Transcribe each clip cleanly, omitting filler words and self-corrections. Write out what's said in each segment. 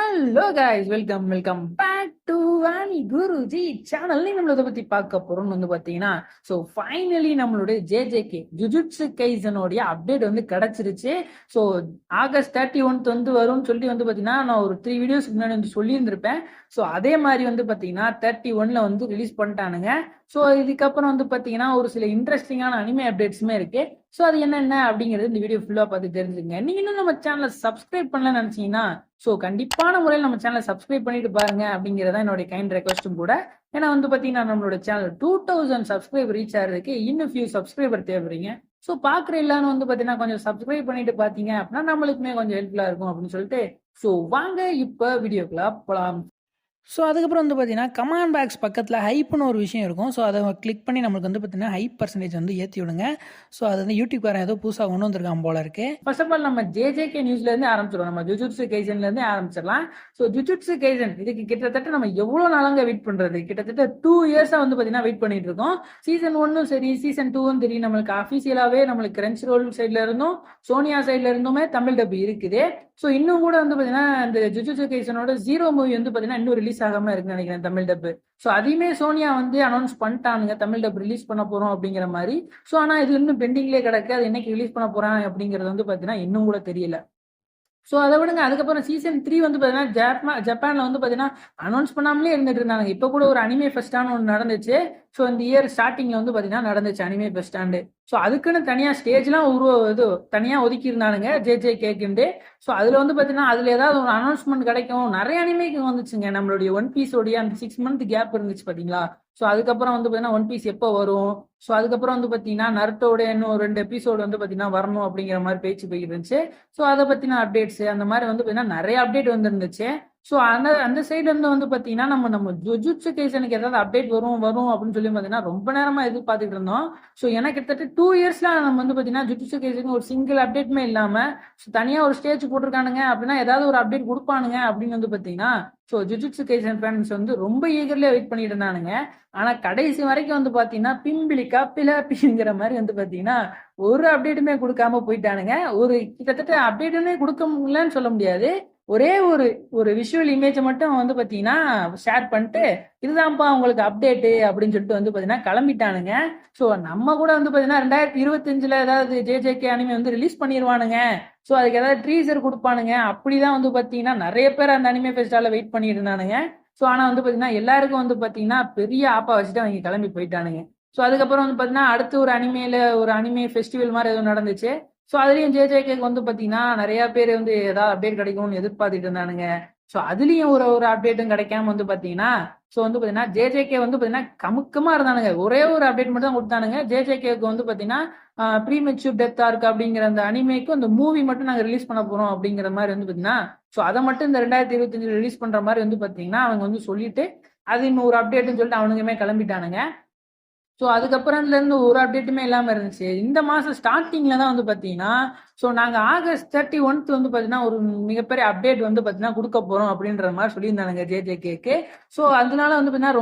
Hello guys, welcome back to Vani Guruji channel. நம்மளை பத்தி பார்க்க போறோம்னு பாத்தீங்கன்னா, ஸோ ஃபைனலி நம்மளுடைய ஜேஜேகே ஜுஜுட்சு கைசனோடைய அப்டேட் கிடைச்சிருச்சு. ஸோ ஆகஸ்ட் 31 வரும்னு சொல்லி பாத்தீங்கன்னா நான் ஒரு 3 வீடியோஸ்க்கு முன்னாடி சொல்லியிருந்திருப்பேன். ஸோ அதே மாதிரி பாத்தீங்கன்னா 31ல ரிலீஸ் பண்ணிட்டானுங்க. ஸோ இதுக்கப்புறம் பாத்தீங்கன்னா ஒரு சில இன்ட்ரெஸ்டிங்கான அனிமே அப்டேட்ஸுமே இருக்கு. ஸோ அது என்னென்ன அப்படிங்கிறது இந்த வீடியோ ஃபுல்லா பார்த்து தெரிஞ்சுங்க. நீங்க இன்னும் நம்ம சேனலை சப்ஸ்கிரைப் பண்ணலன்னு நினைச்சீங்கன்னா ஸோ கண்டிப்பான முறையில் நம்ம சேனலை சப்ஸ்கிரைப் பண்ணிட்டு பாருங்க அப்படிங்கிறதா என்னுடைய கைண்ட் ரெக்வஸ்ட்டும் கூட. ஏன்னா பாத்தீங்கன்னா நம்மளோட சேனல் 2000 சப்ஸ்கிரைபர் ரீச் ஆகிறதுக்கு இன்னும் ஃபியூ சப்ஸ்கிரைபர் தேவைப்படுறீங்க. ஸோ பாக்குற எல்லாரும் பாத்தீங்கன்னா கொஞ்சம் சப்ஸ்கிரைப் பண்ணிட்டு பாத்தீங்க அப்படின்னா நம்மளுக்குமே கொஞ்சம் ஹெல்ப்ஃபுல்லா இருக்கும் அப்படின்னு சொல்லிட்டு ஸோ வாங்க இப்ப வீடியோக்குள்ள போலாம். ஸோ அதுக்கப்புறம் பார்த்தீங்கன்னா கமாண்ட் பாக்ஸ் பக்கத்தில் ஹைப்னு ஒரு விஷயம் இருக்கும். ஸோ அதை கிளிக் பண்ணி நம்மளுக்கு பார்த்தீங்கன்னா ஹைப் பர்சன்டேஜ் ஏற்றி விடுங்க. ஸோ அது யூடியூப்காரன் ஏதோ புதுசாக கொண்டு வந்திருக்கான் போல இருக்கு. ஃபர்ஸ்ட் ஆஃப் ஆல் நம்ம ஜேஜேகே நியூஸ்லேருந்து ஆரம்பிச்சிடும். நம்ம ஜுஜுட்சு கைசன்லேருந்து ஆரம்பிச்சிடலாம். ஸோ ஜுஜுட்சு கைசன் இதுக்கு கிட்டத்தட்ட நம்ம எவ்வளோ நாளாங்க வெயிட் பண்ணுறது, கிட்டத்தட்ட 2 இயர்ஸாக பார்த்தீங்கன்னா வெயிட் பண்ணிட்டு இருக்கோம். சீசன் 1 சரி, சீசன் 2 சரி, நம்மளுக்கு அஃபீஷியலாகவே நம்மளுக்கு கிரன்ச் ரோல் சைட்ல இருந்தும் சோனியா சைட்ல இருந்துமே தமிழ் டப் இருக்குது. ஸோ இன்னும் கூட பார்த்தீங்கன்னா இந்த ஜுஜுட்சு கைசனோட 0 மூவி பார்த்தீங்கன்னா இன்னும் ரிலீஸ் ஆகாம இருக்குன்னு நினைக்கிறேன் தமிழ் டப். ஸோ அதையுமே சோனியா அனௌன்ஸ் பண்ணிட்டானுங்க தமிழ் டப் ரிலீஸ் பண்ண போறோம் அப்படிங்கிற மாதிரி. ஸோ ஆனா இது இன்னும் பெண்டிங்லேயே கிடக்கு. அது என்னைக்கு ரிலீஸ் பண்ண போறான் அப்படிங்கிறது பாத்தீங்கன்னா இன்னும் கூட தெரியல. ஸோ அதை விடுங்க, அதுக்கப்புறம் சீசன் 3 பார்த்தீங்கன்னா ஜப்பான்ல பார்த்தீங்கன்னா அனௌன்ஸ் பண்ணாமலே இருந்துட்டு இருந்தாங்க. இப்போ கூட ஒரு அனிமே ஃபெஸ்டான ஒன்று நடந்துச்சு. ஸோ இந்த இயர் ஸ்டார்டிங்ல பார்த்தீங்கன்னா நடந்துச்சு அனிமே ஃபெஸ்டாண்டு. ஸோ அதுக்குன்னு தனியாக ஸ்டேஜ்லாம் இது தனியாக ஒதுக்கி இருந்தானுங்க ஜே கேக்குண்டு. ஸோ அதில் பார்த்தீங்கன்னா அதில் ஏதாவது ஒரு அனௌன்ஸ்மெண்ட் கிடைக்கும். நிறைய அனிமேக்கு வந்துச்சுங்க. நம்மளுடைய ஒன் பீஸோடைய அந்த 6 மந்த் கேப் இருந்துச்சு பார்த்தீங்களா. ஸோ அதுக்கப்புறம் பார்த்தீங்கன்னா ஒன் பீஸ் எப்போ வரும், ஸோ அதுக்கப்புறம் பார்த்தீங்கன்னா நருட்டோட இன்னும் 2 எபிசோடு பார்த்தீங்கன்னா வரணும் அப்படிங்கிற மாதிரி பேச்சு போயிட்டு இருந்துச்சு. ஸோ அதை பற்றின அப்டேட்ஸ் அந்த மாதிரி பார்த்தீங்கன்னா நிறைய அப்டேட் வந்துருந்துச்சு. ஸோ அந்த சைடு பார்த்தீங்கன்னா நம்ம ஜுஜுட்சு கைசனுக்கு ஏதாவது அப்டேட் வரும் அப்படின்னு சொல்லி பார்த்தீங்கன்னா ரொம்ப நேரமா எதிர்பார்த்துட்டு இருந்தோம். ஸோ எனக்கு கிட்டத்தட்ட 2 இயர்ஸ்ல நம்ம பார்த்தீங்கன்னா ஜுஜுட்சு கைசனுக்கு ஒரு சிங்கிள் அப்டேட்டுமே இல்லாம தனியா ஒரு ஸ்டேஜ் போட்டிருக்கானுங்க அப்படின்னா ஏதாவது ஒரு அப்டேட் கொடுப்பானுங்க அப்படின்னு பார்த்தீங்கன்னா ஸோ ஜுஜுட்சு கைசன் ஃபேன்ஸ் ரொம்ப ஈகர்லியா வெயிட் பண்ணிட்டு இருந்தானுங்க. ஆனா கடைசி வரைக்கும் பார்த்தீங்கன்னா பிம்பிளிக்கா பிலாப்பிங்கிற மாதிரி பார்த்தீங்கன்னா ஒரு அப்டேட்டுமே கொடுக்காம போயிட்டானுங்க. ஒரு கிட்டத்தட்ட அப்டேட்டுமே கொடுக்க முடியலன்னு சொல்ல முடியாது. ஒரே ஒரு விஷுவல் இமேஜை மட்டும் பார்த்தீங்கன்னா ஷேர் பண்ணிட்டு இதுதான்ப்பா உங்களுக்கு அப்டேட்டு அப்படின்னு சொல்லிட்டு பார்த்தீங்கன்னா கிளம்பிட்டானுங்க. ஸோ நம்ம கூட பார்த்தீங்கன்னா 2025ல ஏதாவது ஜேஜேகே அனிமே ரிலீஸ் பண்ணிடுவானுங்க. ஸோ அதுக்கு ஏதாவது ட்ரீசர் கொடுப்பானுங்க அப்படிதான் பார்த்தீங்கன்னா நிறைய பேர் அந்த அனிமே ஃபெஸ்டால வெயிட் பண்ணிட்டு இருந்தானுங்க. ஸோ ஆனால் பார்த்தீங்கன்னா எல்லாருக்கும் பார்த்தீங்கன்னா பெரிய ஆப்பா வச்சுட்டு அவங்க கிளம்பி போயிட்டானுங்க. ஸோ அதுக்கப்புறம் பார்த்தீங்கன்னா அடுத்து ஒரு அனிமே ஃபெஸ்டிவல் மாதிரி எதுவும் நடந்துச்சு. ஸோ அதுலயும் ஜேஜேகேக்கு பார்த்தீங்கன்னா நிறைய பேர் ஏதாவது அப்டேட் கிடைக்கும்னு எதிர்பார்த்துட்டு இருந்தானுங்க. ஸோ அதுலயும் ஒரு அப்டேட்டும் கிடைக்காம பார்த்தீங்கன்னா ஸோ பார்த்தீங்கன்னா ஜேஜேகே பார்த்தீங்கன்னா கமுக்கமா இருந்தானுங்க. ஒரே ஒரு அப்டேட் மட்டும் தான் கொடுத்தானுங்க. ஜேஜேகேக்கு பார்த்தீங்கன்னா ப்ரீமெச்சூர் டெத் ஆர்க் அப்படிங்கிற அந்த அனிமேக்கு அந்த மூவி மட்டும் நாங்கள் ரிலீஸ் பண்ண போறோம் அப்படிங்கிற மாதிரி பார்த்தீங்கன்னா ஸோ அதை மட்டும் இந்த 2025 ரிலீஸ் பண்ற மாதிரி பார்த்தீங்கன்னா அவங்க சொல்லிட்டு அது இன்னும் ஒரு அப்டேட்னு சொல்லிட்டு அவனுக்குமே கிளம்பிட்டானுங்க. ஸோ அதுக்கப்புறம்ல இருந்து ஒரு அப்டேட்டுமே இல்லாம இருந்துச்சு. இந்த மாசம் ஸ்டார்டிங்ல தான் பார்த்தீங்கன்னா ஸோ நாங்க ஆகஸ்ட் 31 பார்த்தீங்கன்னா ஒரு மிகப்பெரிய அப்டேட் பார்த்தீங்கன்னா கொடுக்க போறோம் அப்படின்ற மாதிரி சொல்லியிருந்தாங்க ஜேஜேகேக்கு. ஸோ அதனால பார்த்தீங்கன்னா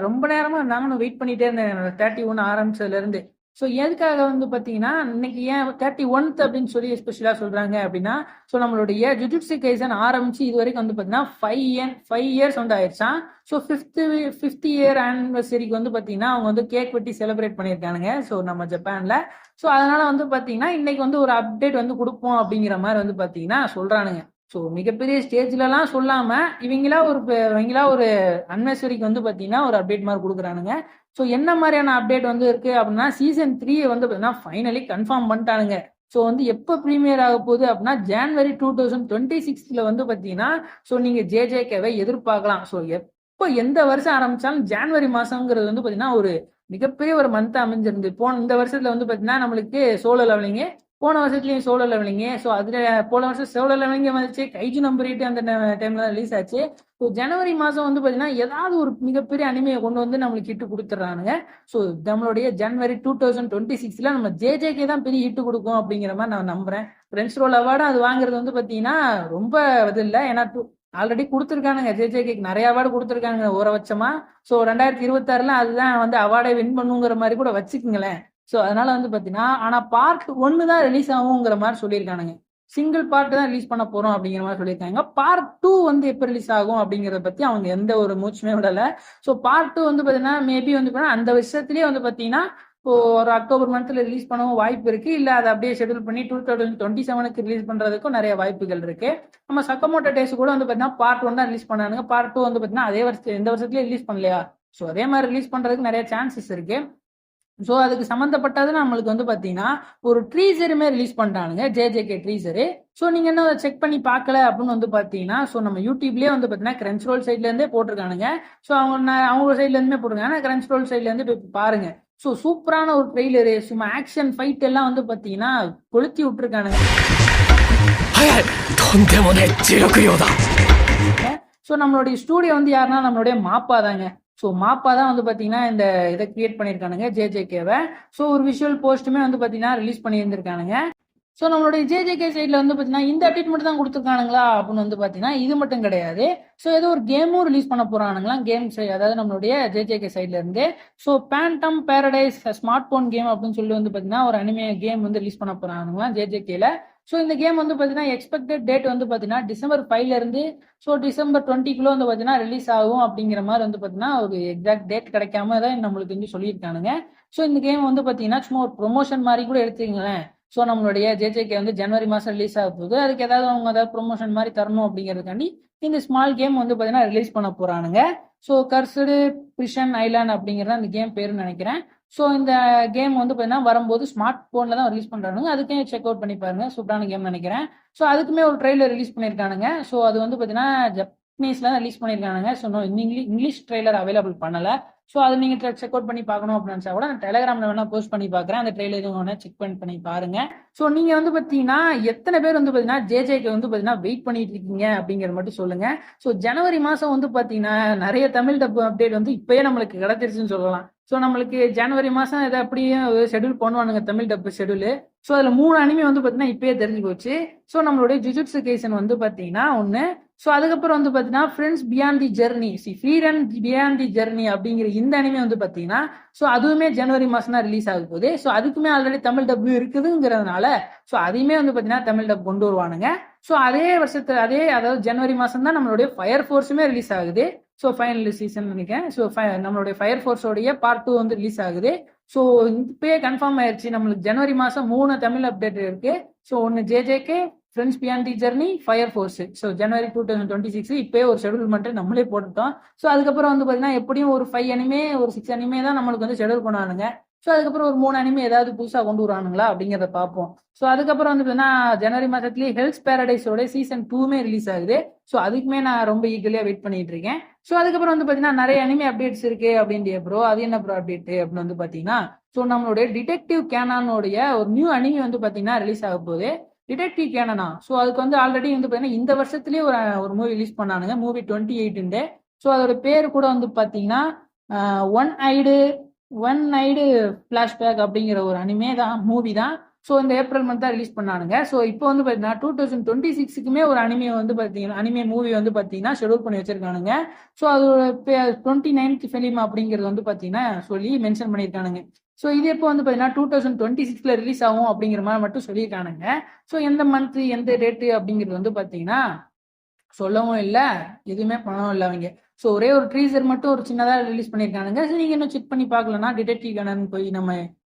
ரொம்ப நேரமா நானும் வெயிட் பண்ணிட்டே இருந்தேன் 31 ஆரம்பிச்சதுல இருந்து. ஸோ எதுக்காக பார்த்தீங்கன்னா இன்னைக்கு ஏன் 31 அப்படின்னு சொல்லி ஸ்பெஷலா சொல்றாங்க அப்படின்னா ஸோ நம்மளுடைய ஜுஜுட்சு கைசன் ஆரம்பிச்சு இது வரைக்கும் பார்த்தீங்கன்னா 5 இயர்ஸ் ஆயிடுச்சான். ஸோ ஃபிஃப்த் இயர் ஆனிவர்சரிக்கு பார்த்தீங்கன்னா அவங்க கேக் வெட்டி செலிப்ரேட் பண்ணியிருக்கானுங்க ஸோ நம்ம ஜப்பான்ல. ஸோ அதனால பார்த்தீங்கன்னா இன்னைக்கு ஒரு அப்டேட் கொடுப்போம் அப்படிங்கிற மாதிரி பார்த்தீங்கன்னா சொல்றானுங்க. ஸோ மிகப்பெரிய ஸ்டேஜ்லலாம் சொல்லாம இவங்களா ஒரு அனிவர்சரிக்கு பார்த்தீங்கன்னா ஒரு அப்டேட் மாதிரி கொடுக்குறானுங்க. ஸோ என்ன மாதிரியான அப்டேட் இருக்கு அப்படின்னா சீசன் 3 பார்த்தீங்கன்னா ஃபைனலி கன்ஃபார்ம் பண்ணிட்டானுங்க. ஸோ எப்போ ப்ரீமியர் ஆக போகுது அப்படின்னா ஜனவரி 2026ல பார்த்தீங்கன்னா ஸோ நீங்க ஜேஜேகேவை எதிர்பார்க்கலாம். ஸோ எப்போ எந்த வருஷம் ஆரம்பிச்சாலும் ஜனவரி மாசங்கிறது பார்த்தீங்கன்னா ஒரு மிகப்பெரிய ஒரு மந்த் அமைஞ்சிருந்து. இந்த வருஷத்துல பார்த்தீங்கன்னா நம்மளுக்கு சோலோ லெவலிங்கு, போன வருஷத்துலயும் சோலோ லெவலிங்கு. ஸோ அதுல போன வருஷம் சோலோ லெவலிங்கே வந்துச்சு. கைஜு நம்பர் 8 அந்த டைம்ல தான் ரிலீஸ் ஆச்சு. ஸோ ஜனவரி மாசம் பார்த்தீங்கன்னா ஏதாவது ஒரு மிகப்பெரிய அனிமையை கொண்டு நம்மளுக்கு ஹிட்டு கொடுத்துட்றானுங்க. ஸோ நம்மளுடைய ஜனவரி 2026ல நம்ம ஜேஜேகே தான் பெரிய ஹிட்டு கொடுக்கும் அப்படிங்கிற மாதிரி நான் நம்புறேன். ஃப்ரெண்ட்ஸ் ரோல் அவார்டு அது வாங்குறது பார்த்தீங்கன்னா ரொம்ப இது இல்லை. ஏன்னா ஆல்ரெடி கொடுத்துருக்கானுங்க ஜேஜேகேக்கு நிறைய அவார்டு கொடுத்துருக்கானுங்க ஓரபட்சமா. ஸோ 2026ல அதுதான் அவார்டை வின் பண்ணுங்கிற மாதிரி கூட வச்சுக்குங்களேன். ஸோ அதனால பார்த்தீங்கன்னா ஆனா பார்ட் 1 தான் ரிலீஸ் ஆகுங்கிற மாதிரி சொல்லியிருக்கானுங்க. சிங்கிள் பார்ட் தான் ரிலீஸ் பண்ண போறோம் அப்படிங்கிற மாதிரி சொல்லியிருக்காங்க. பார்ட் 2 வந்து எப்ப ரிலீஸ் ஆகும் அப்படிங்கறத பத்தி அவங்க எந்த ஒரு மூச்சுமே விடல. ஸோ பார்ட் 2 வந்து பாத்தீங்கன்னா மேபி வந்து அந்த வருஷத்துலயே வந்து பாத்தீங்கன்னா இப்போ ஒரு அக்டோபர் மந்த்ல ரிலீஸ் பண்ணவும் வாய்ப்பு இருக்கு. இல்ல அதை அப்படியே ஷெட்யூல் பண்ணி 2027க்கு ரிலீஸ் பண்றதுக்கும் நிறைய வாய்ப்புகள் இருக்கு. நம்ம சக்கமோட்டோ டேஸ் கூட வந்து பாத்தீங்கன்னா பார்ட் 1 தான் ரிலீஸ் பண்ணானுங்க. பார்ட் 2 வந்து பாத்தீங்கன்னா அதே வருஷம் இந்த வருஷத்துலயே ரிலீஸ் பண்ணலையா? ஸோ அதே மாதிரி ரிலீஸ் பண்றதுக்கு நிறைய சான்சஸ் இருக்கு. ஸோ அதுக்கு சம்மந்தப்பட்டது நம்மளுக்கு வந்து பார்த்தீங்கன்னா ஒரு ட்ரீசருமே ரிலீஸ் பண்ணிட்டானுங்க, ஜேஜேகே ட்ரீசரு. ஸோ நீங்கள் என்ன செக் பண்ணி பார்க்கல அப்படின்னு வந்து பார்த்தீங்கன்னா, ஸோ நம்ம யூடியூப்லேயே வந்து பார்த்தீங்கன்னா கிரன்ச் ரோல் சைட்லேருந்தே போட்டிருக்கானுங்க. ஸோ அவங்க சைட்லேருந்துமே போட்டிருக்காங்க. ஆனால் கிரன்ச் ரோல் சைட்லேருந்து போய் பாருங்க. ஸோ சூப்பரான ஒரு ட்ரெய்லரு, சும்மா ஆக்ஷன் ஃபைட் எல்லாம் வந்து பார்த்தீங்கன்னா கொளுத்தி விட்டுருக்கானுங்க. ஸோ நம்மளுடைய ஸ்டூடியோ வந்து யாருன்னா நம்மளுடைய மாப்பா தாங்க. ஸோ மாப்பா தான் வந்து பார்த்தீங்கன்னா இந்த இதை கிரியேட் பண்ணியிருக்கானுங்க ஜேஜேகேவை. ஸோ ஒரு விஷுவல் போஸ்ட்டுமே வந்து பார்த்தீங்கன்னா ரிலீஸ் பண்ணியிருந்திருக்கானுங்க. ஸோ நம்மளுடைய ஜேஜேகே சைடில் வந்து பார்த்தீங்கன்னா இந்த அப்டேட் மட்டும் தான் கொடுத்துருக்கானுங்களா அப்படின்னு வந்து பார்த்தீங்கன்னா இது மட்டும் கிடையாது. ஸோ ஏதோ ஒரு கேமும் ரிலீஸ் பண்ண போறானுங்களாம், கேம் அதாவது நம்மளுடைய ஜேஜேகே சைட்ல இருந்து. So phantom paradise smart phone game அப்படின்னு சொல்லி வந்து பார்த்தீங்கன்னா ஒரு அனிமே கேம் வந்து ரிலீஸ் பண்ண போறானுங்களாம் ஜேஜேகேல. ஸோ இந்த கேம் வந்து பார்த்தீங்கன்னா எக்ஸ்பெக்டட் டேட் வந்து பார்த்தீங்கன்னா December 5ல இருந்து December 20க்குள்ள வந்து பார்த்தீங்கன்னா ரிலீஸ் ஆகும் அப்படிங்கிற மாதிரி வந்து பார்த்தீங்கன்னா ஒரு எக்ஸாக்ட் டேட் கிடைக்காம தான் நம்மளுக்கு வந்து சொல்லியிருக்கானுங்க. ஸோ இந்த கேம் வந்து பார்த்தீங்கன்னா சும்மா ஒரு ப்ரொமோஷன் மாதிரி கூட எடுத்துக்கங்களேன். ஸோ நம்மளுடைய ஜேஜேகே வந்து ஜனவரி மாதம் ரிலீஸ் ஆக போகுது. அதுக்கு அவங்க ஏதாவது ப்ரொமோஷன் மாதிரி தரணும் அப்படிங்கிறதுக்காண்டி இந்த ஸ்மால் கேம் வந்து பார்த்தீங்கன்னா ரிலீஸ் பண்ண போறானுங்க. ஸோ கர்சடு பிரிஷன் ஐலாண்ட் அப்படிங்கிறது அந்த கேம் பேருன்னு நினைக்கிறேன். ஸோ இந்த கேம் வந்து பார்த்தீங்கன்னா வரும்போது ஸ்மார்ட் போன்ல தான் ரிலீஸ் பண்றானுங்க. அதுக்கே செக் அவுட் பண்ணி பாருங்க, சூப்பரான கேம் நினைக்கிறேன். ஸோ அதுக்குமே ஒரு ட்ரெய்லர் ரிலீஸ் பண்ணியிருக்கானுங்க. ஸோ அது வந்து பார்த்தீங்கன்னா ஜப்பனீஸ்ல தான் ரிலீஸ் பண்ணியிருக்கானுங்க. ஸோ இங்கிலீஷ் ட்ரெய்லர் அவைலபிள் பண்ணல. ஸோ அதை நீங்க செக் அவுட் பண்ணி பார்க்கணும் அப்படின்னு நினைச்சா கூட நான் டெலிகிராம்ல வேணா போஸ்ட் பண்ணி பார்க்குறேன். அந்த ட்ரெய்லர் வேணா செக் பண்ணி பாருங்க. ஸோ நீங்க வந்து பார்த்தீங்கன்னா எத்தனை பேர் வந்து பார்த்தீங்கன்னா ஜேஜேக்கு வந்து பார்த்தீங்கன்னா வெயிட் பண்ணிட்டு இருக்கீங்க அப்படிங்கிறது மட்டும் சொல்லுங்க. ஸோ ஜனவரி மாதம் வந்து பார்த்தீங்கன்னா நிறைய தமிழ் டப் அப்டேட் வந்து இப்பயே நம்மளுக்கு கிடைச்சிருச்சுன்னு சொல்லலாம். ஸோ நம்மளுக்கு ஜனவரி மாதம் இதை அப்படியே ஷெடியூல் பண்ணுவானுங்க தமிழ் டப் ஷெடியூலு. ஸோ அதில் 3 அனிமே வந்து பார்த்தீங்கன்னா இப்பயே தெரிஞ்சு போச்சு. ஸோ நம்மளுடைய ஜுஜுட்சு கைசன் வந்து பார்த்தீங்கன்னா ஒன்று. ஸோ அதுக்கப்புறம் வந்து பார்த்தீங்கன்னா friends beyond the journey, ஃப்ரீடன் beyond the journey அப்படிங்கிற இந்த அனிமே வந்து பார்த்தீங்கன்னா ஸோ அதுவுமே ஜனவரி மாதம் தான் ரிலீஸ் ஆக போகுது. ஸோ அதுக்குமே ஆல்ரெடி தமிழ் டப் இருக்குதுங்கிறதுனால ஸோ அதையுமே வந்து பார்த்தீங்கன்னா தமிழ் டப் கொண்டு வருவானுங்க. ஸோ அதே வருஷத்துல அதாவது ஜனவரி மாதம் தான் நம்மளுடைய ஃபயர் ஃபோர்ஸுமே ரிலீஸ் ஆகுது. ஸோ ஃபைனல் சீசன் நினைக்கிறேன். ஸோ நம்மளுடைய ஃபயர் ஃபோர்ஸோடைய பார்ட் 2 வந்து ரிலீஸ் ஆகுது. ஸோ இப்பயே கன்ஃபார்ம் ஆயிடுச்சு நம்மளுக்கு ஜனவரி மாதம் 3 தமிழ் அப்டேட் இருக்கு. ஸோ ஒன்று JJK, friends beyond the journey, fire force. So ஜனவரி 2026 இப்பயே ஒரு ஷெடியூல் மட்டும் நம்மளே போட்டுட்டோம். ஸோ அதுக்கப்புறம் வந்து பார்த்தீங்கன்னா எப்படியும் ஒரு 5 அனிமே ஒரு 6 அனிமே தான் நம்மளுக்கு வந்து ஷெடியூல் பண்ணுவானுங்க. ஸோ அதுக்கப்புறம் ஒரு 3 அனிமே ஏதாவது புதுசாக கொண்டு வருவானுங்களா அப்படிங்கிறத பார்ப்போம். ஸோ அதுக்கப்புறம் வந்து பார்த்தீங்கன்னா ஜனவரி மாதத்துலேயே ஹெல்ஸ் பேரடைஸோட சீசன் 2மே ரிலீஸ் ஆகுது. ஸோ அதுக்குமே நான் ரொம்ப ஈகலியாக வெயிட் பண்ணிட்டு இருக்கேன். ஸோ அதுக்கப்புறம் வந்து பார்த்தீங்கன்னா நிறைய அனிமே அப்டேட்ஸ் இருக்கு அப்படின்ட்டு ப்ரோ, அது என்ன ப்ரோ அப்டேட் அப்படின்னு வந்து பார்த்தீங்கன்னா ஸோ நம்மளுடைய டிடெக்டிவ் கேனானோடைய ஒரு நியூ அனிமே வந்து பார்த்தீங்கன்னா ரிலீஸ் ஆக போகுது. டிடெக்டிவ் கேனனா. ஸோ அதுக்கு வந்து ஆல்ரெடி வந்து பார்த்தீங்கன்னா இந்த வருஷத்துலேயே ஒரு மூவி ரிலீஸ் பண்ணானுங்க, மூவி 28. ஸோ அதோட பேர் கூட வந்து பார்த்தீங்கன்னா ஒன் ஐடு ஃபிளாஷ்பேக் அப்படிங்கிற ஒரு அனிமே தான், மூவி தான். ஸோ இந்த ஏப்ரல் மந்த் தான் ரிலீஸ் பண்ணானுங்க. ஸோ இப்போ வந்து பார்த்தீங்கன்னா 2026க்குமே ஒரு அனிமே வந்து பார்த்தீங்கன்னா அனிமே மூவி வந்து பார்த்தீங்கன்னா ஷெடியூல் பண்ணி வச்சிருக்கானுங்க. ஸோ அதோட 29th ஃபிலிம் அப்படிங்கிறது வந்து பார்த்தீங்கன்னா சொல்லி மென்ஷன் பண்ணியிருக்கானுங்க. ஸோ இது எப்போ வந்து பார்த்தீங்கன்னா 2026ல ரிலீஸ் ஆகும் அப்படிங்கிற மாதிரி மட்டும் சொல்லியிருக்கானுங்க. ஸோ எந்த மந்த் எந்த டேட்டு அப்படிங்கிறது வந்து பார்த்தீங்கன்னா சொல்லவும் இல்லை, எதுவுமே பண்ணவும் இல்லை அவங்க. ஸோ ஒரே ஒரு ட்ரீசர் மட்டும் ஒரு சின்னதாக ரிலீஸ் பண்ணியிருக்கானுங்க. ஸோ நீங்கள் இன்னும் செக் பண்ணி பார்க்கலன்னா டிடெக்டிவ் கேனன் போய்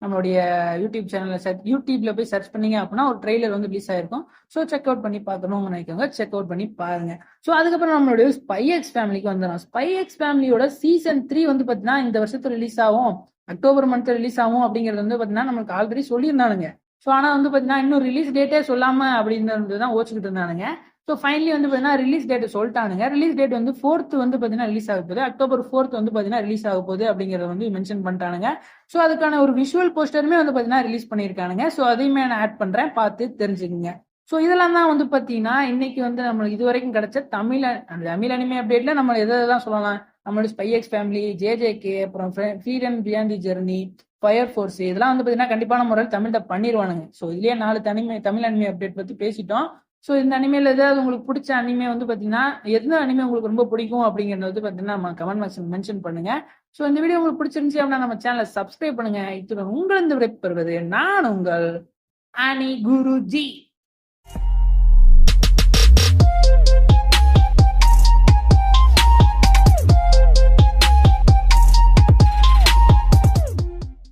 நம்மளுடைய யூடியூப்ல போய் சர்ச் பண்ணீங்க அப்படின்னா ஒரு ட்ரெய்லர் வந்து ரிலீஸ் ஆயிருக்கும். ஸோ செக் அவுட் பண்ணி பார்க்கணும்னு நினைக்கோங்க, செக் அவுட் பண்ணி பாருங்க. ஸோ அதுக்கப்புறம் நம்மளுடைய ஸ்பை எக்ஸ் ஃபேமிலிக்கு வந்துடும். ஸ்பை எக்ஸ் ஃபேமிலியோட சீசன் 3 வந்து பார்த்தீங்கன்னா இந்த வருஷத்துல ரிலீஸ் ஆகும், அக்டோபர் மந்த் ரிலீஸ் ஆகும் அப்படிங்கிறது வந்து பார்த்தீங்கன்னா நமக்கு ஆல்ரெடி சொல்லியிருந்தானுங்க. ஸோ ஆனால் வந்து பார்த்தீங்கன்னா இன்னும் ரிலீஸ் டேட்டே சொல்லாம அப்படின்னு தான் ஓச்சுக்கிட்டு இருந்தானுங்க. ஸோ ஃபைனலி வந்து பார்த்தீங்கன்னா ரிலீஸ் டேட் சொல்லிட்டானுங்க. ரிலீஸ் டேட் வந்து 4th வந்து பார்த்தீங்கன்னா ரிலீஸ் ஆக போகுது, அக்டோபர் 4th வந்து பார்த்தீங்கன்னா ரிலீஸ் ஆக போகுது அப்படிங்கிறத வந்து மென்ஷன் பண்ணிட்டானுங்க. ஸோ அதுக்கான ஒரு விஷுவல் போஸ்டருமே வந்து பார்த்தீங்கன்னா ரிலீஸ் பண்ணியிருக்கானுங்க. ஸோ அதையுமே நான் ஆட் பண்றேன், பார்த்து தெரிஞ்சுக்குங்க. ஸோ இதெல்லாம் தான் வந்து பார்த்தீங்கன்னா இன்னைக்கு வந்து நம்மளுக்கு இது வரைக்கும் கிடைச்ச தமிழ் அனிமே அப்டேட்ல நம்ம எதெல்லாம் சொல்லலாம், நம்மளோட ஸ்பை எக்ஸ் ஃபேமிலி, ஜேஜேகே, அப்புறம் freedom beyond the journey, fire force, இதெல்லாம் வந்து பார்த்தீங்கன்னா கண்டிப்பான முறையில் தமிழ்ல பண்ணிடுவானுங்க. ஸோ இதுலயே 4 தமிழ் அனிமே அப்டேட் பத்தி பேசிட்டோம். ஸோ இந்த அனிமேல ஏதாவது உங்களுக்கு பிடிச்ச அனிமே வந்து பார்த்தீங்கன்னா எந்த அனிமே உங்களுக்கு ரொம்ப பிடிக்கும் அப்படிங்கிறது வந்து பார்த்தீங்கன்னா நம்ம கமெண்ட் பாக்ஸ் மென்ஷன் பண்ணுங்க. ஸோ இந்த வீடியோ உங்களுக்கு பிடிச்சிருந்துச்சு அப்படின்னா நம்ம சேனலை சப்ஸ்கிரைப் பண்ணுங்க. இத்துடன் உங்களிருந்து விடைபெறுவது நான் உங்கள் அனி குருஜி.